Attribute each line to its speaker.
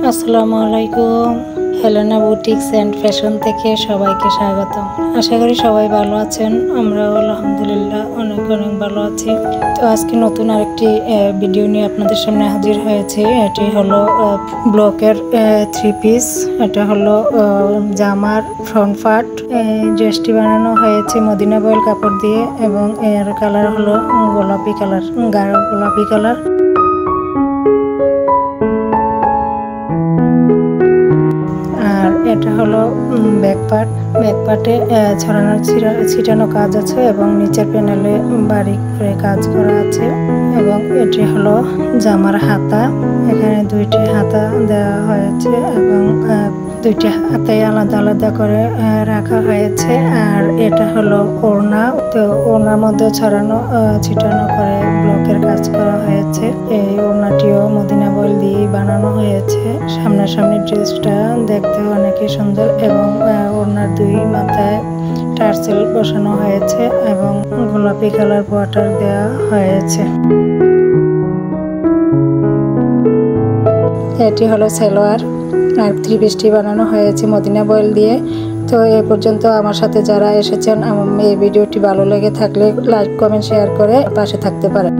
Speaker 1: আসসালামু আলাইকুম। Helena boutiques and fashion থেকে সবাইকে স্বাগতম। আশা করি সবাই ভালো আছেন। আমরাও আলহামদুলিল্লাহ অনেক অনেক ভালো আছি। তো আজকে নতুন আরেকটি ভিডিও নিয়ে আপনাদের সামনে হাজির হয়েছে। এটি হলো ব্লকের 3 পিস। এটা হলো জামার ফ্রন্ট পার্ট। ড্রেসটি বানানো হয়েছে মদিনা বয়েল কাপড় দিয়ে এবং এর কালার হলো গোলাপি কালার, গাঢ় গোলাপি কালার। আর এটা হলো ব্যাক পার্টে ছড়ানো ছিটানো কাজ আছে এবং নিচের প্যানেলে বারিক করে কাজ করা আছে এবং এটি হলো জামার হাতা। এখানে দুইটি হাতা দেওয়া হয়েছে এবং দুইটি হাতে আলাদা আলাদা করে রাখা হয়েছে। আর এটা হলো ওড়না। তো ওড়নার মধ্যে ছড়ানো ছিটানো করে ব্লকের কাজ করা হয়েছে। এই ওড়নাটিও মদিনা বয়েল দিয়ে বানানো হয়েছে। সামনাসামনি ড্রেসটা দেখতে অনেকই সুন্দর এবং ওড়নার দুই মাথায় টার্সেল বসানো হয়েছে এবং গোলাপি কালার বর্ডার দেওয়া হয়েছে। এটি হলো সালোয়ার আর 3 পিসটি বানানো হয়েছে মদিনা বয়েল দিয়ে। তো এ পর্যন্ত আমার সাথে যারা এসেছেন, এই ভিডিওটি ভালো লেগে থাকলে লাইক কমেন্ট শেয়ার করে পাশে থাকতে পারেন।